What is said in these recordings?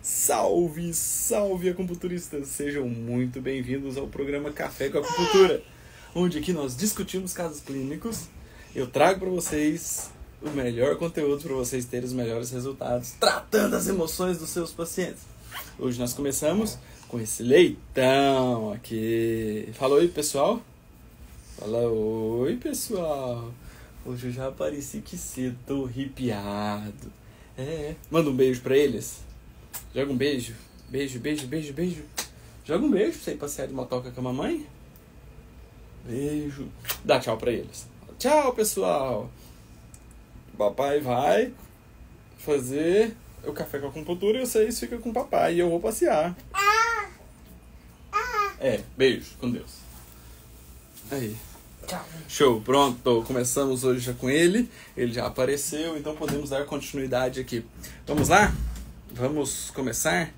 Salve, salve acupunturistas! Sejam muito bem-vindos ao programa Café com Acupuntura, onde aqui nós discutimos casos clínicos. Eu trago para vocês o melhor conteúdo para vocês terem os melhores resultados, tratando as emoções dos seus pacientes. Hoje nós começamos com esse leitão aqui. Fala oi, pessoal. Fala oi, pessoal. Hoje eu já apareci que cedo, tô arrepiado. Manda um beijo pra eles. Joga um beijo. Beijo. Joga um beijo pra você ir passear de motoca com a mamãe. Beijo. Dá tchau pra eles. Tchau, pessoal. Papai vai fazer o café com a acupuntura e vocês ficam com o papai e eu vou passear. Beijo. Com Deus. Aí. Tchau. Show, pronto. Começamos hoje já com ele. Ele já apareceu, então podemos dar continuidade aqui. Vamos lá? Vamos começar?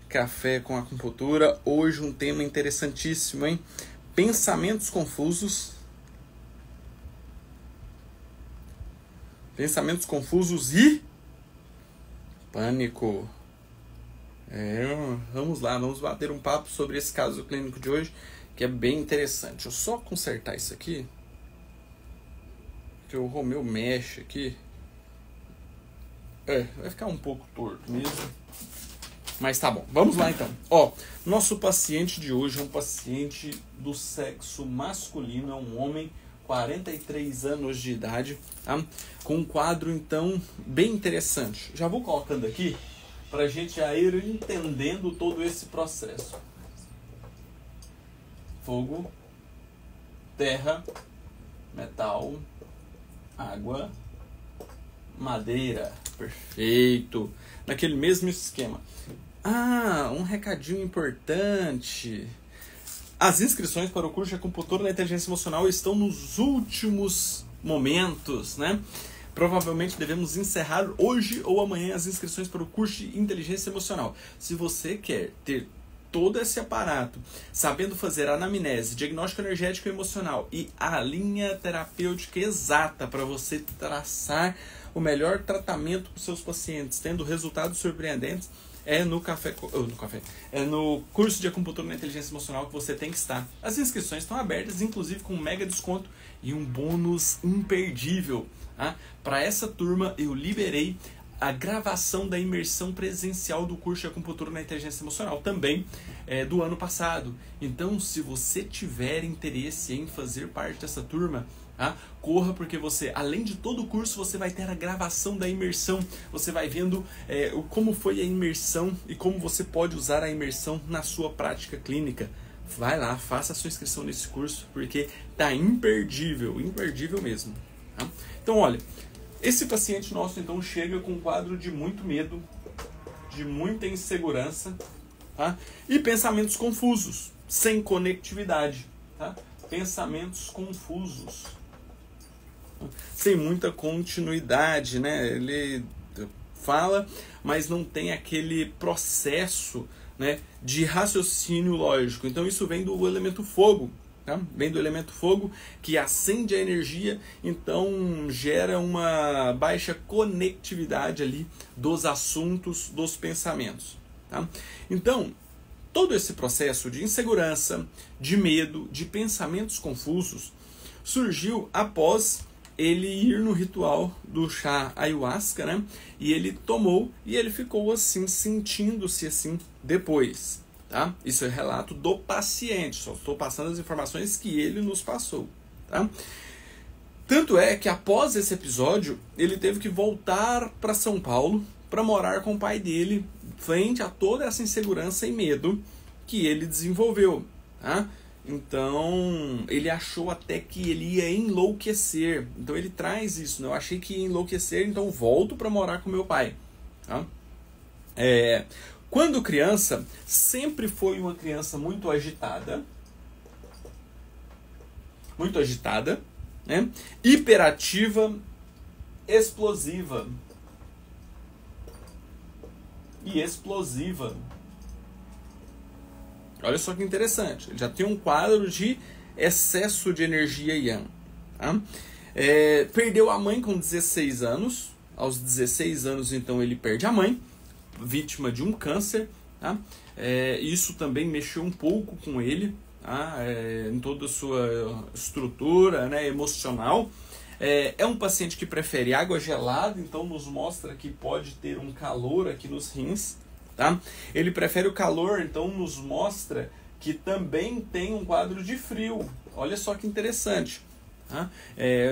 Café com acupuntura. Hoje um tema interessantíssimo, hein? Pensamentos confusos. Pensamentos confusos e pânico. Vamos lá, vamos bater um papo sobre esse caso clínico de hoje, que é bem interessante. Deixa eu só consertar isso aqui, que o Romeu mexe aqui. Vai ficar um pouco torto mesmo, mas tá bom. Vamos lá então. Nosso paciente de hoje é um paciente do sexo masculino, é um homem, 43 anos de idade, tá? Com um quadro então bem interessante. Já vou colocando aqui pra gente já ir entendendo todo esse processo. Fogo, terra, metal, água, madeira. Perfeito. Naquele mesmo esquema. Um recadinho importante. As inscrições para o curso de acupuntura na inteligência emocional estão nos últimos momentos, né? Provavelmente devemos encerrar hoje ou amanhã as inscrições para o curso de inteligência emocional. Se você quer ter todo esse aparato, sabendo fazer a anamnese, diagnóstico energético e emocional e a linha terapêutica exata para você traçar o melhor tratamento para os seus pacientes, tendo resultados surpreendentes, é no curso de acupuntura na inteligência emocional que você tem que estar. As inscrições estão abertas, inclusive com um mega desconto e um bônus imperdível. Para essa turma eu liberei a gravação da imersão presencial do curso de acupuntura na inteligência emocional, também do ano passado. Então, se você tiver interesse em fazer parte dessa turma, corra, porque você, além de todo o curso, você vai ter a gravação da imersão. Você vai vendo como foi a imersão e como você pode usar a imersão na sua prática clínica. Vai lá, faça a sua inscrição nesse curso, porque tá imperdível mesmo. Então, olha, esse paciente nosso então chega com um quadro de muito medo, de muita insegurança, e pensamentos confusos, sem conectividade, pensamentos confusos, sem muita continuidade, né? Ele fala, mas não tem aquele processo, né, de raciocínio lógico. Então isso vem do elemento fogo. Vem do elemento fogo, que acende a energia, então gera uma baixa conectividade ali dos assuntos, dos pensamentos. Então, todo esse processo de insegurança, de medo, de pensamentos confusos, surgiu após ele ir no ritual do chá ayahuasca, né? E ele tomou e ele ficou assim, sentindo-se assim depois. Isso é relato do paciente, só estou passando as informações que ele nos passou. Tanto é que após esse episódio, ele teve que voltar para São Paulo para morar com o pai dele, frente a toda essa insegurança e medo que ele desenvolveu. Então, ele achou até que ele ia enlouquecer. Então, ele traz isso, né? Eu achei que ia enlouquecer, então volto para morar com meu pai. Quando criança, sempre foi uma criança muito agitada, né? Hiperativa, explosiva e explosiva. Olha só que interessante, ele já tem um quadro de excesso de energia yang. Perdeu a mãe com 16 anos, aos 16 anos então ele perde a mãe, vítima de um câncer, tá? Isso também mexeu um pouco com ele, tá? Em toda a sua estrutura, né, emocional. É um paciente que prefere água gelada, então nos mostra que pode ter um calor aqui nos rins, tá? Ele prefere o calor, então nos mostra que também tem um quadro de frio. Olha só que interessante. Tá?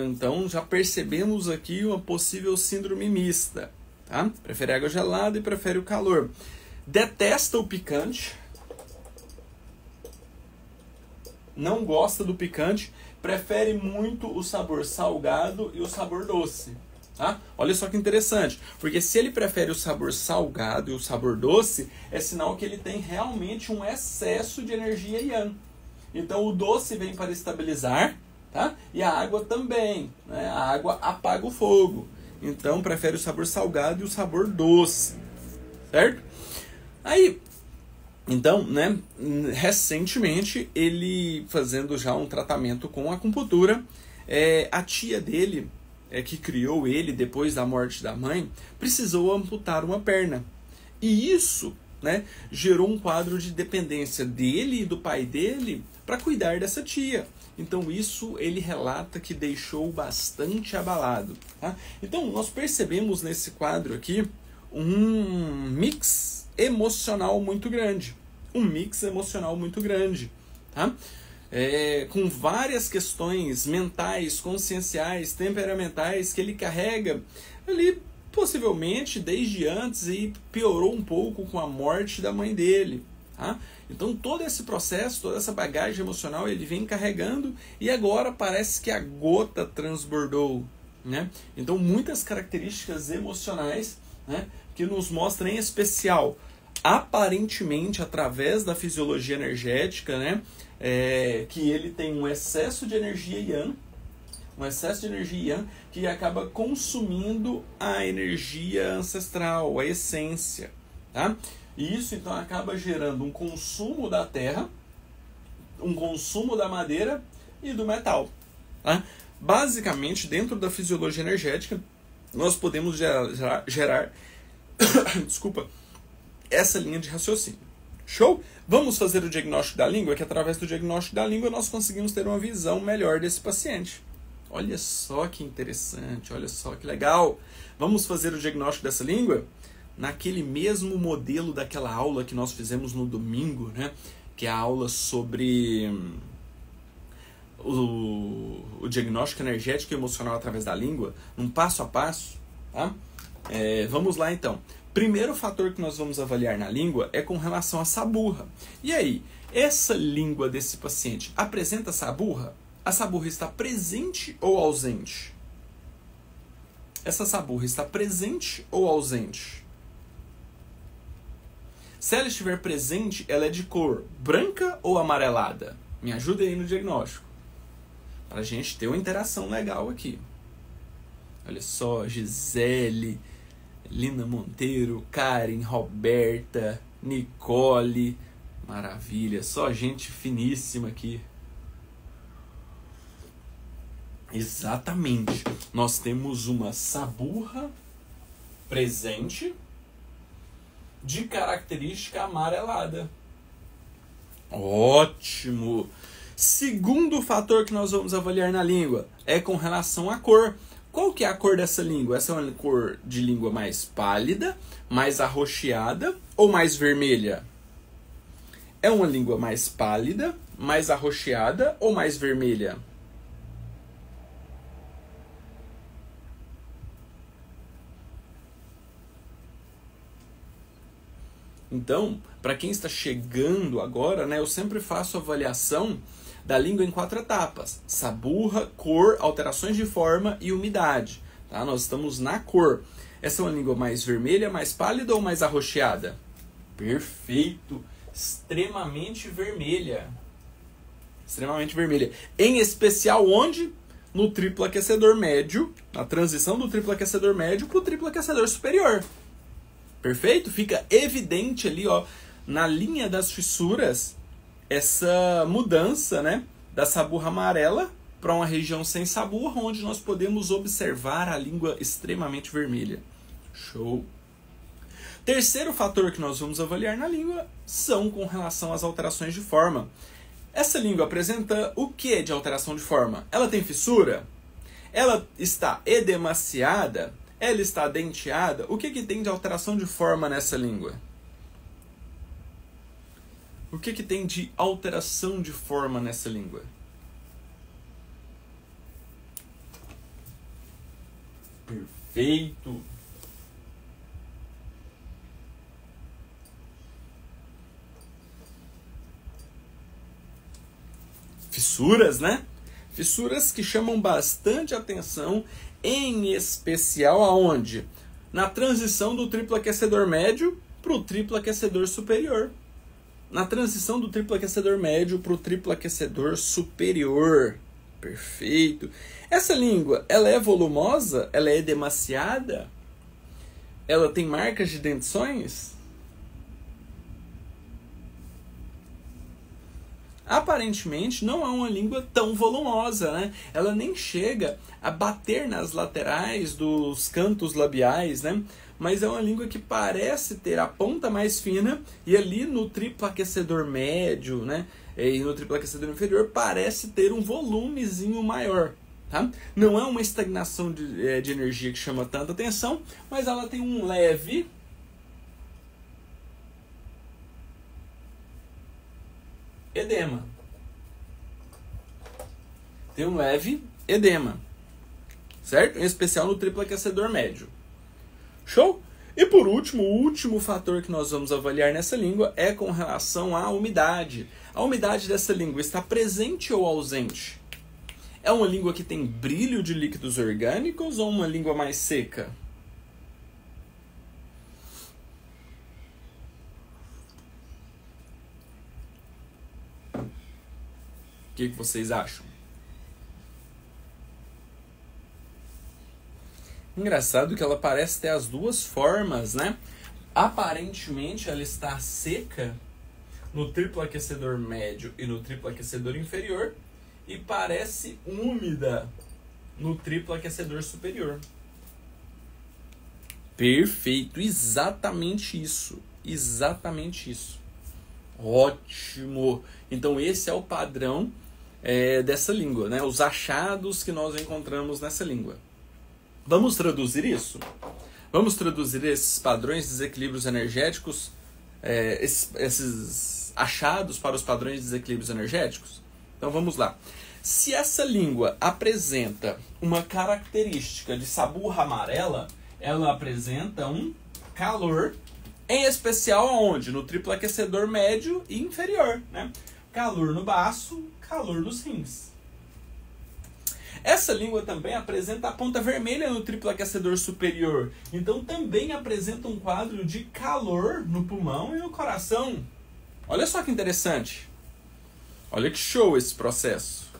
Então já percebemos aqui uma possível síndrome mista. Tá? Prefere água gelada e prefere o calor. Detesta o picante. Não gosta do picante. Prefere muito o sabor salgado e o sabor doce. Tá? Olha só que interessante. Porque se ele prefere o sabor salgado e o sabor doce, é sinal que ele tem realmente um excesso de energia yang. Então o doce vem para estabilizar, tá? E a água também, né? A água apaga o fogo. Então prefere o sabor salgado e o sabor doce, certo? Aí, então, né, recentemente ele fazendo já um tratamento com acupuntura, a tia dele, que criou ele depois da morte da mãe, precisou amputar uma perna. E isso, né, gerou um quadro de dependência dele e do pai dele para cuidar dessa tia. Então isso ele relata que deixou bastante abalado. Tá? Então nós percebemos nesse quadro aqui um mix emocional muito grande. Um mix emocional muito grande. Tá? Com várias questões mentais, conscienciais, temperamentais que ele carrega ali possivelmente desde antes e piorou um pouco com a morte da mãe dele. Tá? Então todo esse processo, toda essa bagagem emocional ele vem carregando e agora parece que a gota transbordou. Né? Então muitas características emocionais, né, que nos mostram em especial, aparentemente através da fisiologia energética, né, que ele tem um excesso de energia yang, que acaba consumindo a energia ancestral, a essência. Tá? E isso então acaba gerando um consumo da terra, um consumo da madeira e do metal. Tá? Basicamente, dentro da fisiologia energética, nós podemos gerar desculpa, essa linha de raciocínio. Show? Vamos fazer o diagnóstico da língua, que através do diagnóstico da língua nós conseguimos ter uma visão melhor desse paciente. Olha só que interessante, olha só que legal. Vamos fazer o diagnóstico dessa língua? Naquele mesmo modelo daquela aula que nós fizemos no domingo, né? Que é a aula sobre o diagnóstico energético e emocional através da língua, um passo a passo. Tá? Vamos lá então. Primeiro fator que nós vamos avaliar na língua é com relação à saburra. E aí, essa língua desse paciente apresenta saburra? A saburra está presente ou ausente? Essa saburra está presente ou ausente? Se ela estiver presente, ela é de cor branca ou amarelada? Me ajuda aí no diagnóstico. Para a gente ter uma interação legal aqui. Olha só, Gisele, Lina Monteiro, Karen, Roberta, Nicole. Maravilha, só gente finíssima aqui. Exatamente. Nós temos uma saburra presente de característica amarelada. Ótimo! Segundo fator que nós vamos avaliar na língua é com relação à cor. Qual que é a cor dessa língua? Essa é uma cor de língua mais pálida, mais arroxeada ou mais vermelha? É uma língua mais pálida, mais arroxeada ou mais vermelha? Então, para quem está chegando agora, né, eu sempre faço avaliação da língua em 4 etapas: saburra, cor, alterações de forma e umidade. Tá? Nós estamos na cor. Essa é uma língua mais vermelha, mais pálida ou mais arroxeada? Perfeito! Extremamente vermelha. Extremamente vermelha. Em especial onde? No triplo aquecedor médio, na transição do triplo aquecedor médio para o triplo aquecedor superior. Perfeito? Fica evidente ali, ó, na linha das fissuras, essa mudança, né, da saburra amarela para uma região sem saburra, onde nós podemos observar a língua extremamente vermelha. Show! Terceiro fator que nós vamos avaliar na língua são com relação às alterações de forma. Essa língua apresenta o que de alteração de forma? Ela tem fissura? Ela está edemaciada? Ela está denteada? O que tem de alteração de forma nessa língua? O que tem de alteração de forma nessa língua? Perfeito! Fissuras, né? Fissuras que chamam bastante atenção, em especial aonde? Na transição do triplo aquecedor médio para o triplo aquecedor superior. Na transição do triplo aquecedor médio para o triplo aquecedor superior. Perfeito. Essa língua, ela é volumosa? Ela é edemaciada? Ela tem marcas de dentições? Aparentemente não é uma língua tão volumosa, né? Ela nem chega a bater nas laterais dos cantos labiais, né? Mas é uma língua que parece ter a ponta mais fina e ali no triplo aquecedor médio, né? E no triplo aquecedor inferior parece ter um volumezinho maior, tá? Não é uma estagnação de energia que chama tanta atenção, mas ela tem um leve edema. Tem um leve edema, certo? Em especial no triplo aquecedor médio. Show? E por último, o último fator que nós vamos avaliar nessa língua é com relação à umidade. A umidade dessa língua está presente ou ausente? É uma língua que tem brilho de líquidos orgânicos ou uma língua mais seca? O que vocês acham? Engraçado que ela parece ter as duas formas, né? Aparentemente ela está seca no triplo aquecedor médio e no triplo aquecedor inferior e parece úmida no triplo aquecedor superior. Perfeito, exatamente isso. Exatamente isso. Ótimo! Então esse é o padrão dessa língua, né? Os achados que nós encontramos nessa língua. Vamos traduzir isso? Vamos traduzir esses padrões de desequilíbrios energéticos, esses achados para os padrões de desequilíbrios energéticos? Então vamos lá. Se essa língua apresenta uma característica de saburra amarela, ela apresenta um calor, em especial aonde? No triplo aquecedor médio e inferior, né? Calor no baço, calor nos rins. Essa língua também apresenta a ponta vermelha no triplo aquecedor superior. Então também apresenta um quadro de calor no pulmão e no coração. Olha só que interessante. Olha que show esse processo.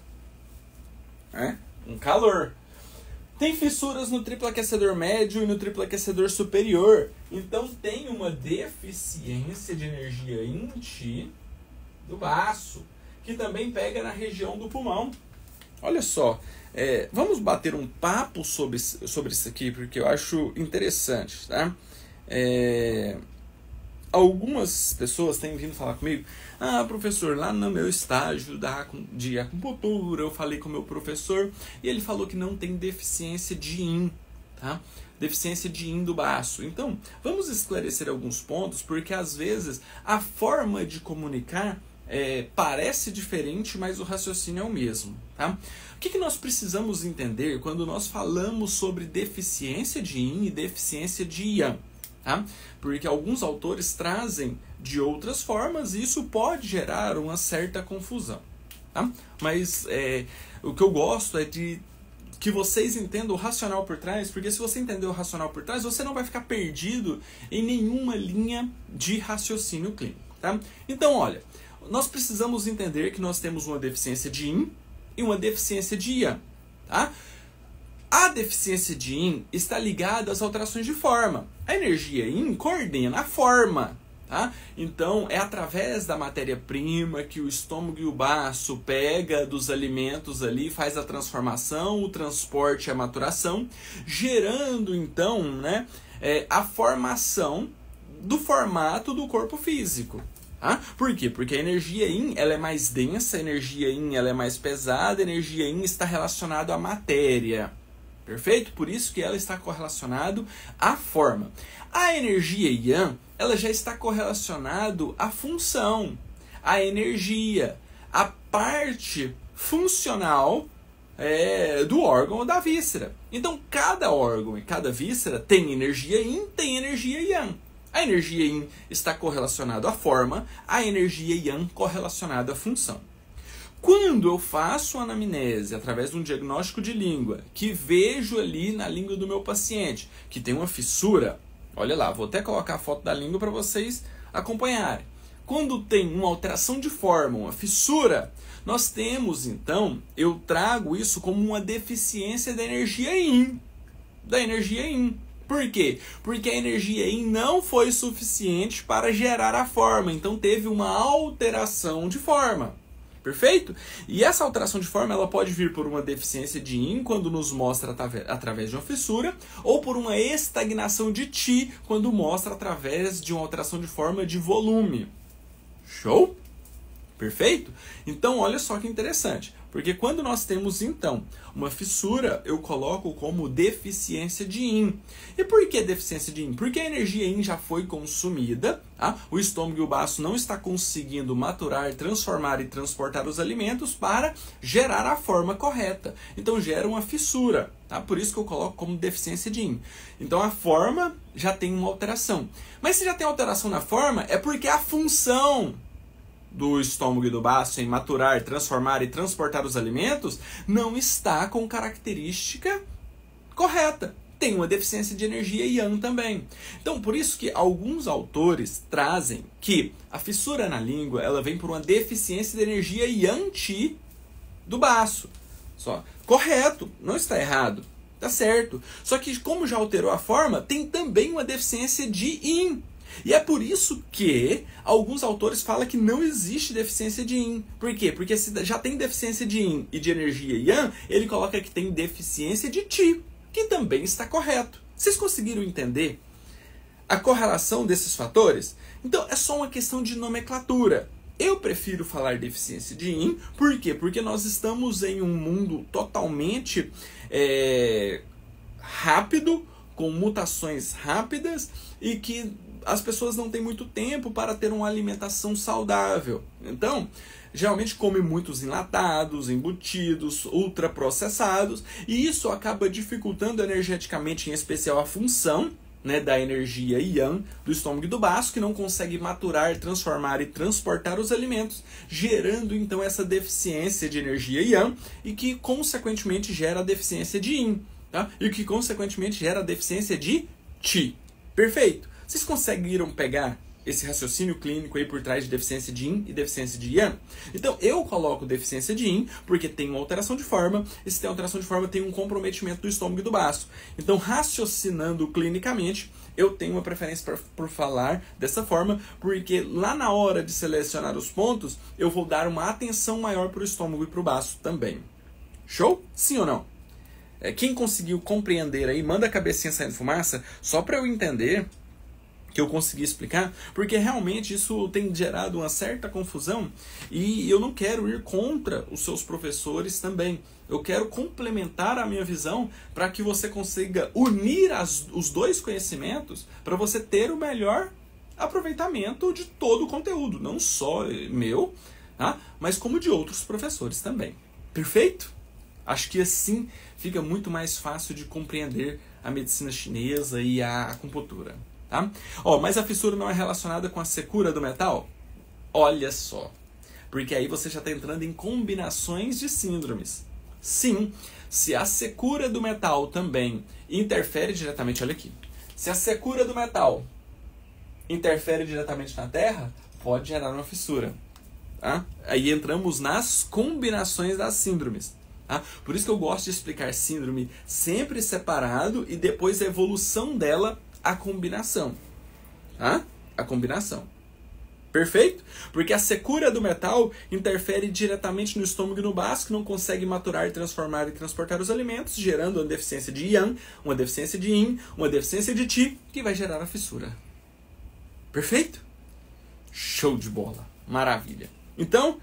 Um calor. Tem fissuras no triplo aquecedor médio e no triplo aquecedor superior. Então tem uma deficiência de energia INT do baço, que também pega na região do pulmão. Olha só, vamos bater um papo sobre isso aqui, porque eu acho interessante, tá? Algumas pessoas têm vindo falar comigo: ah, professor, lá no meu estágio de acupuntura, eu falei com o meu professor e ele falou que não tem deficiência de Yin, tá? Deficiência de Yin do baço. Então, vamos esclarecer alguns pontos, porque às vezes a forma de comunicar parece diferente, mas o raciocínio é o mesmo, tá? O que nós precisamos entender quando nós falamos sobre deficiência de Yin e deficiência de Yang? Tá? Porque alguns autores trazem de outras formas e isso pode gerar uma certa confusão. Tá? Mas o que eu gosto é de que vocês entendam o racional por trás, porque se você entender o racional por trás, você não vai ficar perdido em nenhuma linha de raciocínio clínico. Tá? Então, olha, nós precisamos entender que nós temos uma deficiência de Yin e uma deficiência de Yang. Tá? A deficiência de Yin está ligada às alterações de forma. A energia Yin coordena a forma. Tá? Então, é através da matéria-prima que o estômago e o baço pega dos alimentos ali, faz a transformação, o transporte e a maturação, gerando, então, né, a formação do formato do corpo físico. Tá? Por quê? Porque a energia Yin ela é mais densa, a energia Yin ela é mais pesada, a energia Yin está relacionada à matéria. Perfeito? Por isso que ela está correlacionada à forma. A energia Yang ela já está correlacionada à função, à energia, à parte funcional do órgão ou da víscera. Então, cada órgão e cada víscera tem energia Yin, tem energia Yang. A energia Yin está correlacionada à forma, a energia Yang correlacionada à função. Quando eu faço uma anamnese através de um diagnóstico de língua, que vejo ali na língua do meu paciente que tem uma fissura, olha lá, vou até colocar a foto da língua para vocês acompanharem. Quando tem uma alteração de forma, uma fissura, nós temos então, eu trago isso como uma deficiência da energia Yin. Por quê? Porque a energia Yin não foi suficiente para gerar a forma, então teve uma alteração de forma. Perfeito? E essa alteração de forma ela pode vir por uma deficiência de Yin, quando nos mostra através de uma fissura, ou por uma estagnação de Qi, quando mostra através de uma alteração de forma de volume. Show? Perfeito? Então, olha só que interessante. Porque quando nós temos, então, uma fissura, eu coloco como deficiência de Yin. E por que deficiência de Yin? Porque a energia Yin já foi consumida, tá? O estômago e o baço não está conseguindo maturar, transformar e transportar os alimentos para gerar a forma correta. Então, gera uma fissura, tá? Por isso que eu coloco como deficiência de Yin. Então, a forma já tem uma alteração. Mas se já tem alteração na forma, é porque a função do estômago e do baço em maturar, transformar e transportar os alimentos não está com característica correta. Tem uma deficiência de energia Yang também. Então, por isso que alguns autores trazem que a fissura na língua ela vem por uma deficiência de energia Yang Qi do baço. Só. Correto, não está errado. Tá certo. Só que como já alterou a forma, tem também uma deficiência de Yin. E é por isso que alguns autores falam que não existe deficiência de Yin. Por quê? Porque se já tem deficiência de Yin e de energia Yang, ele coloca que tem deficiência de Qi, que também está correto. Vocês conseguiram entender a correlação desses fatores? Então é só uma questão de nomenclatura. Eu prefiro falar deficiência de Yin, por quê? Porque nós estamos em um mundo totalmente rápido, com mutações rápidas e que as pessoas não têm muito tempo para ter uma alimentação saudável. Então, geralmente come muitos enlatados, embutidos, ultraprocessados, e isso acaba dificultando energeticamente, em especial, a função, né, da energia Yang do estômago e do baço, que não consegue maturar, transformar e transportar os alimentos, gerando então essa deficiência de energia Yang e que consequentemente gera a deficiência de Yin, tá? E que consequentemente gera a deficiência de Qi. Perfeito? Vocês conseguiram pegar esse raciocínio clínico aí por trás de deficiência de Yin e deficiência de Yang? Então, eu coloco deficiência de Yin porque tem uma alteração de forma, e se tem alteração de forma, tem um comprometimento do estômago e do baço. Então, raciocinando clinicamente, eu tenho uma preferência por falar dessa forma, porque lá na hora de selecionar os pontos, eu vou dar uma atenção maior para o estômago e para o baço também. Show? Sim ou não? Quem conseguiu compreender aí, manda a cabecinha saindo fumaça, só para eu entender que eu consegui explicar, porque realmente isso tem gerado uma certa confusão e eu não quero ir contra os seus professores também. Eu quero complementar a minha visão para que você consiga unir os dois conhecimentos para você ter o melhor aproveitamento de todo o conteúdo, não só meu, tá? Mas como de outros professores também. Perfeito? Acho que assim fica muito mais fácil de compreender a medicina chinesa e a acupuntura. Tá? Mas a fissura não é relacionada com a secura do metal? Olha só, porque aí você já está entrando em combinações de síndromes. Sim, se a secura do metal também interfere diretamente, olha aqui, se a secura do metal interfere diretamente na terra, pode gerar uma fissura. Tá? Aí entramos nas combinações das síndromes. Tá? Por isso que eu gosto de explicar síndrome sempre separado e depois a evolução dela, a combinação. Tá? A combinação. Perfeito? Porque a secura do metal interfere diretamente no estômago e no baço, que não consegue maturar, transformar e transportar os alimentos, gerando uma deficiência de Yang, uma deficiência de Yin, uma deficiência de Qi, que vai gerar a fissura. Perfeito? Show de bola. Maravilha. Então,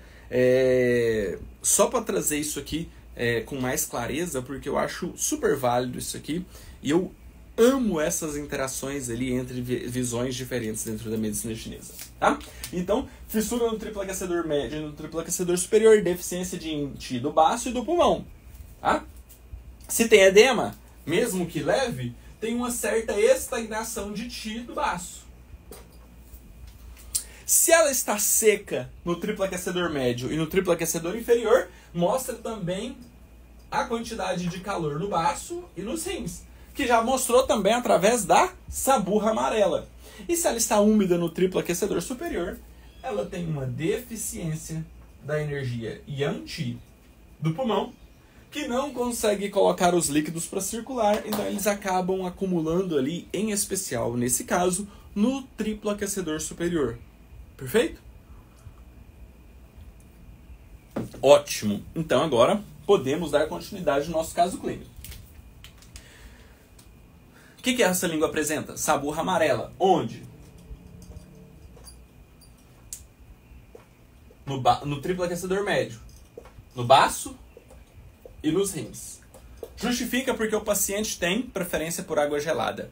só para trazer isso aqui com mais clareza, porque eu acho super válido isso aqui, e eu amo essas interações ali entre visões diferentes dentro da medicina chinesa, tá? Então, fissura no triplo aquecedor médio e no triplo aquecedor superior, deficiência de yin qi do baço e do pulmão, tá? Se tem edema, mesmo que leve, tem uma certa estagnação de qi do baço. Se ela está seca no triplo aquecedor médio e no triplo aquecedor inferior, mostra também a quantidade de calor no baço e nos rins, que já mostrou também através da saburra amarela. E se ela está úmida no triplo aquecedor superior, ela tem uma deficiência da energia yang qi do pulmão, que não consegue colocar os líquidos para circular, então eles acabam acumulando ali, em especial nesse caso, no triplo aquecedor superior. Perfeito? Ótimo. Então agora podemos dar continuidade no nosso caso clínico. O que essa língua apresenta? Saburra amarela. Onde? No triplo aquecedor médio. No baço e nos rins. Justifica porque o paciente tem preferência por água gelada.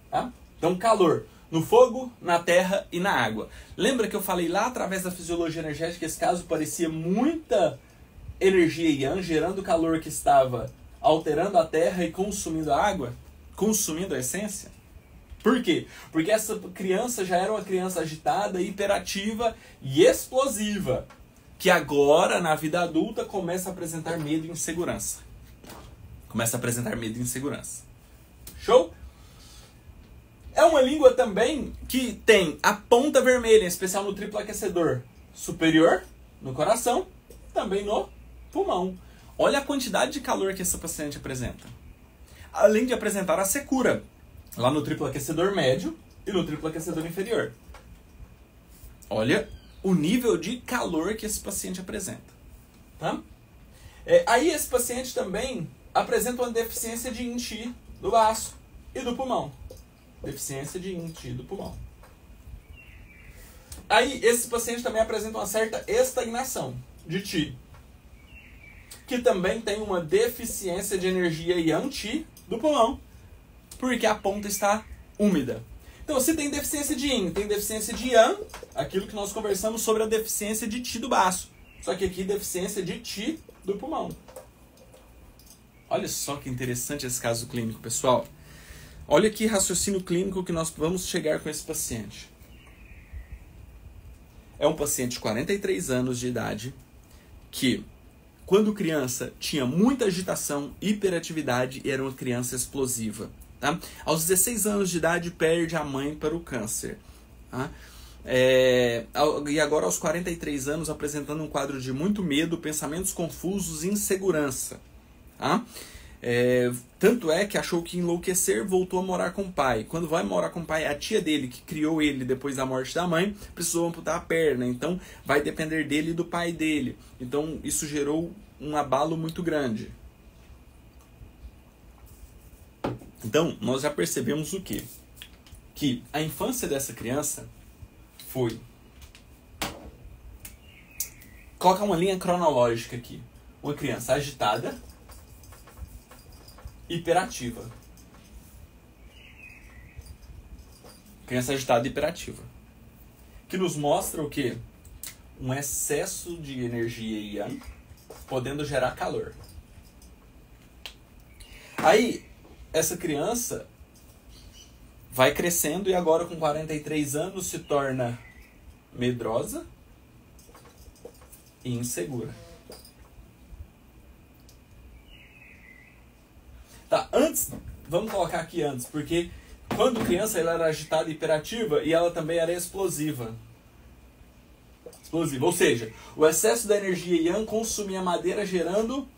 Tá? Então calor. No fogo, na terra e na água. Lembra que eu falei lá através da fisiologia energética que esse caso parecia muita energia yang, gerando calor que estava alterando a terra e consumindo a água? Consumindo a essência? Por quê? Porque essa criança já era uma criança agitada, hiperativa e explosiva, que agora, na vida adulta, começa a apresentar medo e insegurança. Show? É uma língua também que tem a ponta vermelha, em especial no triplo aquecedor superior, no coração, também no pulmão. Olha a quantidade de calor que essa paciente apresenta. Além de apresentar a secura, lá no triplo aquecedor médio e no triplo aquecedor inferior. Olha o nível de calor que esse paciente apresenta. Tá? Aí esse paciente também apresenta uma deficiência de yin qi do baço e do pulmão. Deficiência de yin qi do pulmão. Aí esse paciente também apresenta uma certa estagnação de qi, que também tem uma deficiência de energia yang qi do pulmão, porque a ponta está úmida. Então, se tem deficiência de yin, tem deficiência de yang, aquilo que nós conversamos sobre a deficiência de qi do baço. Só que aqui, deficiência de qi do pulmão. Olha só que interessante esse caso clínico, pessoal. Olha que raciocínio clínico que nós vamos chegar com esse paciente. É um paciente de 43 anos de idade que, quando criança, tinha muita agitação, hiperatividade e era uma criança explosiva. Tá? Aos 16 anos de idade, perde a mãe para o câncer. Tá? E agora, aos 43 anos, apresentando um quadro de muito medo, pensamentos confusos e insegurança. Tá? Tanto é que achou que ia enlouquecer, voltou a morar com o pai. Quando vai morar com o pai, a tia dele, que criou ele depois da morte da mãe, precisou amputar a perna. Então, vai depender dele e do pai dele. Então, isso gerou um abalo muito grande. Então, nós já percebemos o quê? Que a infância dessa criança foi... Coloca uma linha cronológica aqui. Uma criança agitada, hiperativa. Criança agitada e hiperativa. Que nos mostra o quê? Um excesso de energia yang, podendo gerar calor. Aí, essa criança vai crescendo e agora com 43 anos se torna medrosa e insegura. Tá, antes, vamos colocar aqui antes, porque quando criança ela era agitada e hiperativa e ela também era explosiva. Ou seja, o excesso da energia yang consumia madeira, gerando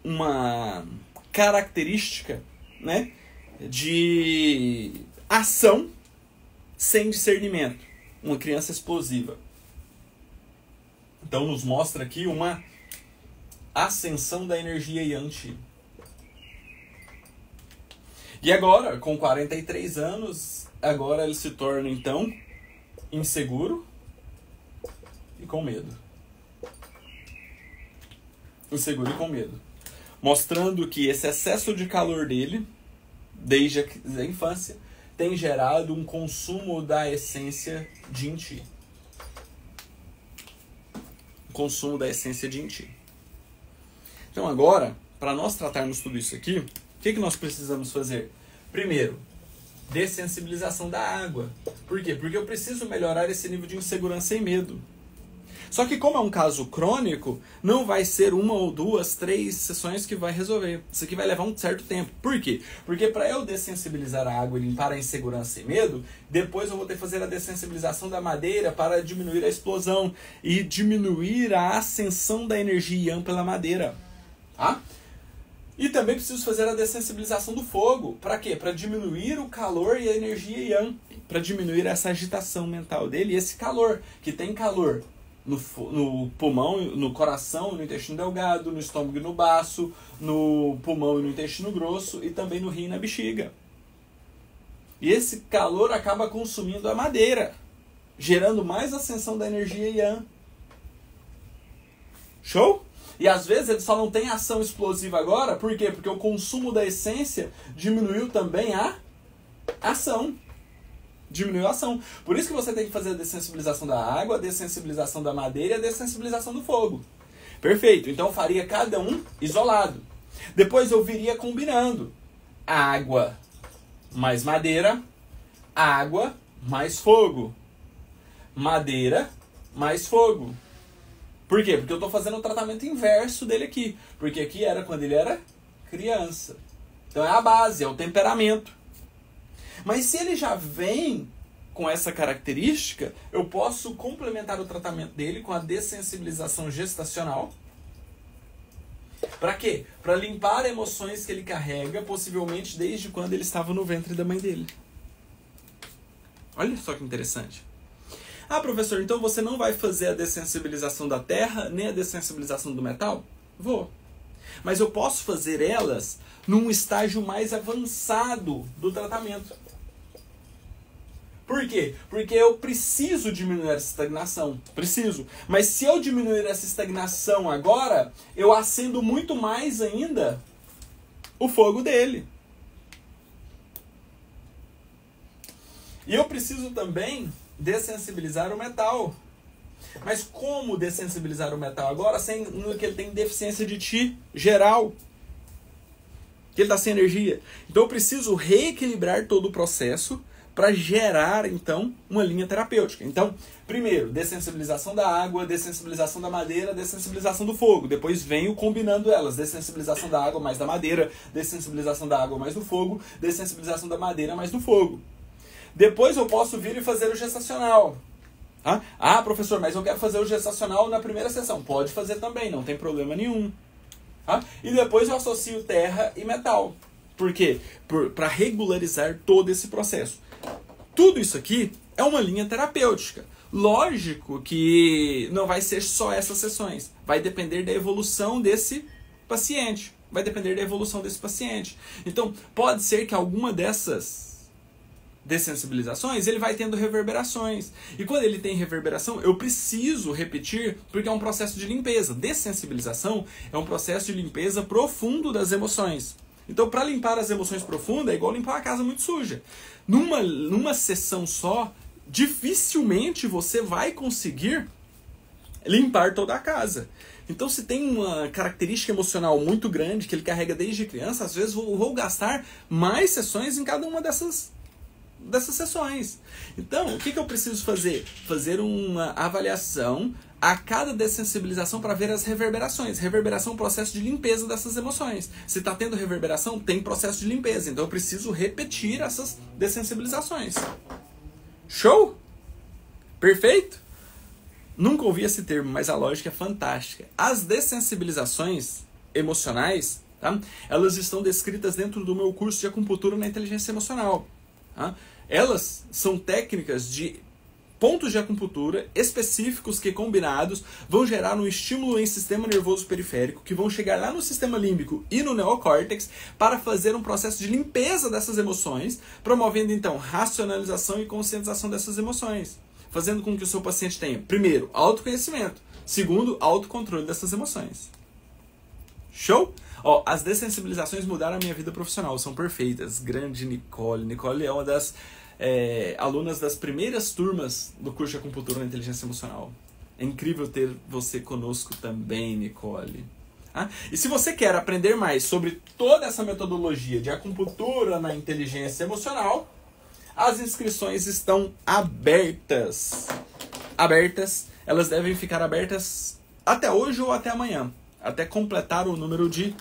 uma característica, né, de ação sem discernimento. Uma criança explosiva. Então nos mostra aqui uma ascensão da energia yang qi. E agora, com 43 anos, agora ele se torna, então, inseguro e com medo. Inseguro e com medo. Mostrando que esse excesso de calor dele, desde a infância, tem gerado um consumo da essência de Inti. Consumo da essência de Inti. Então agora, para nós tratarmos tudo isso aqui, o que nós precisamos fazer? Primeiro, dessensibilização da água. Por quê? Porque eu preciso melhorar esse nível de insegurança e medo. Só que como é um caso crônico, não vai ser 1 ou 2, 3 sessões que vai resolver. Isso aqui vai levar um certo tempo. Por quê? Porque para eu dessensibilizar a água e limpar a insegurança e medo, depois eu vou ter que fazer a dessensibilização da madeira para diminuir a explosão e diminuir a ascensão da energia Yang pela madeira. Tá? E também preciso fazer a dessensibilização do fogo. Para quê? Para diminuir o calor e a energia Yang. Para diminuir essa agitação mental dele e esse calor, que tem calor no pulmão, no coração, no intestino delgado, no estômago e no baço, no pulmão e no intestino grosso e também no rim e na bexiga. E esse calor acaba consumindo a madeira, gerando mais ascensão da energia Yang. Show? E às vezes ele só não tem ação explosiva agora, por quê? Porque o consumo da essência diminuiu também a ação. Diminuiu a ação. Por isso que você tem que fazer a dessensibilização da água, a dessensibilização da madeira e a dessensibilização do fogo. Perfeito. Então eu faria cada um isolado. Depois eu viria combinando. Água mais madeira, água mais fogo. Madeira mais fogo. Por quê? Porque eu estou fazendo o tratamento inverso dele aqui. Porque aqui era quando ele era criança. Então é a base, é o temperamento. Mas se ele já vem com essa característica, eu posso complementar o tratamento dele com a dessensibilização gestacional. Para quê? Para limpar emoções que ele carrega, possivelmente desde quando ele estava no ventre da mãe dele. Olha só que interessante. Ah, professor, então você não vai fazer a dessensibilização da terra, nem a dessensibilização do metal? Vou. Mas eu posso fazer elas num estágio mais avançado do tratamento. Por quê? Porque eu preciso diminuir essa estagnação. Preciso. Mas se eu diminuir essa estagnação agora, eu acendo muito mais ainda o fogo dele. E eu preciso também dessensibilizar o metal. Mas como dessensibilizar o metal agora, sendo que ele tem deficiência de Qi geral? Que ele está sem energia. Então eu preciso reequilibrar todo o processo para gerar, então, uma linha terapêutica. Então, primeiro, dessensibilização da água, dessensibilização da madeira, dessensibilização do fogo. Depois venho combinando elas. Dessensibilização da água mais da madeira, dessensibilização da água mais do fogo, dessensibilização da madeira mais do fogo. Depois eu posso vir e fazer o gestacional. Ah, professor, mas eu quero fazer o gestacional na primeira sessão. Pode fazer também, não tem problema nenhum. E depois eu associo terra e metal. Por quê? Para regularizar todo esse processo. Tudo isso aqui é uma linha terapêutica. Lógico que não vai ser só essas sessões. Vai depender da evolução desse paciente. Vai depender da evolução desse paciente. Então, pode ser que alguma dessas dessensibilizações, ele vai tendo reverberações. E quando ele tem reverberação, eu preciso repetir, porque é um processo de limpeza. Dessensibilização é um processo de limpeza profundo das emoções. Então, para limpar as emoções profundas, é igual limpar uma casa muito suja. Numa sessão só, dificilmente você vai conseguir limpar toda a casa. Então, se tem uma característica emocional muito grande que ele carrega desde criança, às vezes eu vou gastar mais sessões em cada uma dessas sessões. Então, o que eu preciso fazer? Fazer uma avaliação a cada dessensibilização para ver as reverberações. Reverberação é um processo de limpeza dessas emoções. Se está tendo reverberação, tem processo de limpeza. Então eu preciso repetir essas dessensibilizações. Show? Perfeito? Nunca ouvi esse termo, mas a lógica é fantástica. As dessensibilizações emocionais, tá? Elas estão descritas dentro do meu curso de acupuntura na inteligência emocional. Tá? Elas são técnicas de pontos de acupuntura específicos que, combinados, vão gerar um estímulo em sistema nervoso periférico, que vão chegar lá no sistema límbico e no neocórtex para fazer um processo de limpeza dessas emoções, promovendo então racionalização e conscientização dessas emoções, fazendo com que o seu paciente tenha, primeiro, autoconhecimento, segundo, autocontrole dessas emoções. Show? Ó, as dessensibilizações mudaram a minha vida profissional, são perfeitas. Grande Nicole. Nicole é uma das alunas das primeiras turmas do curso de acupuntura na inteligência emocional. É incrível ter você conosco também, Nicole. E se você quer aprender mais sobre toda essa metodologia de acupuntura na inteligência emocional, as inscrições estão abertas. Elas devem ficar abertas até hoje ou até amanhã, até completar o número de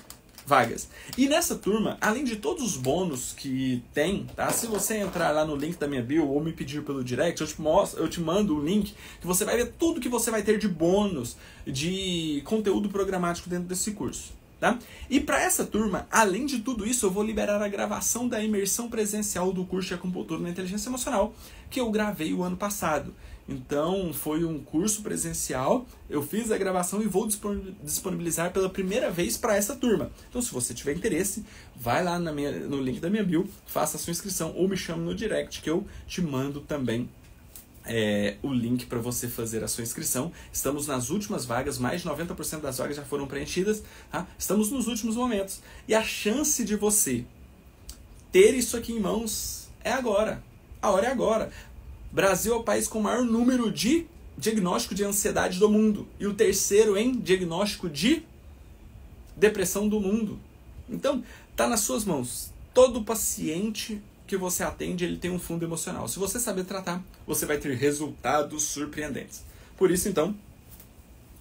vagas. E nessa turma, além de todos os bônus que tem, tá? Se você entrar lá no link da minha bio ou me pedir pelo direct, eu te mando o link que você vai ver tudo que você vai ter de bônus, de conteúdo programático dentro desse curso. Tá? E para essa turma, além de tudo isso, eu vou liberar a gravação da imersão presencial do curso de acupuntura na inteligência emocional, que eu gravei o ano passado. Então, foi um curso presencial, eu fiz a gravação e vou disponibilizar pela primeira vez para essa turma. Então, se você tiver interesse, vai lá no link da minha bio, faça a sua inscrição ou me chame no direct que eu te mando também o link para você fazer a sua inscrição. Estamos nas últimas vagas, mais de 90% das vagas já foram preenchidas. Tá? Estamos nos últimos momentos. E a chance de você ter isso aqui em mãos é agora. A hora é agora. Brasil é o país com o maior número de diagnóstico de ansiedade do mundo. E o terceiro em diagnóstico de depressão do mundo. Então, está nas suas mãos. Todo paciente que você atende, ele tem um fundo emocional. Se você saber tratar, você vai ter resultados surpreendentes. Por isso, então,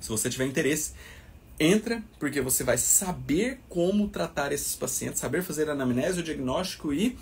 se você tiver interesse, entra, porque você vai saber como tratar esses pacientes, saber fazer anamnese, o diagnóstico e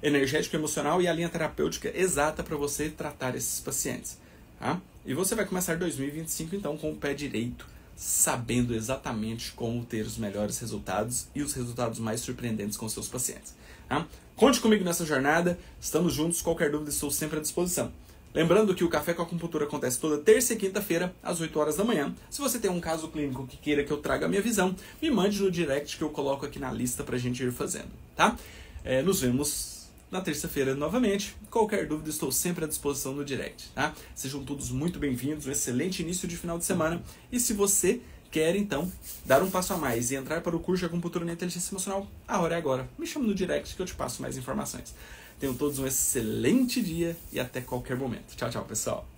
energético emocional e a linha terapêutica exata para você tratar esses pacientes. Tá? E você vai começar 2025, então, com o pé direito, sabendo exatamente como ter os melhores resultados e os resultados mais surpreendentes com seus pacientes. Tá? Conte comigo nessa jornada, estamos juntos, qualquer dúvida estou sempre à disposição. Lembrando que o Café com Acupuntura acontece toda terça e quinta-feira, às 8 horas da manhã. Se você tem um caso clínico que queira que eu traga a minha visão, me mande no direct que eu coloco aqui na lista para a gente ir fazendo. Tá? Nos vemos na terça-feira novamente. Qualquer dúvida estou sempre à disposição no direct. Tá? Sejam todos muito bem-vindos, um excelente início de final de semana. E se você quer, então, dar um passo a mais e entrar para o curso de acupuntura na inteligência emocional, a hora é agora. Me chama no direct que eu te passo mais informações. Tenham todos um excelente dia e até qualquer momento. Tchau, tchau, pessoal.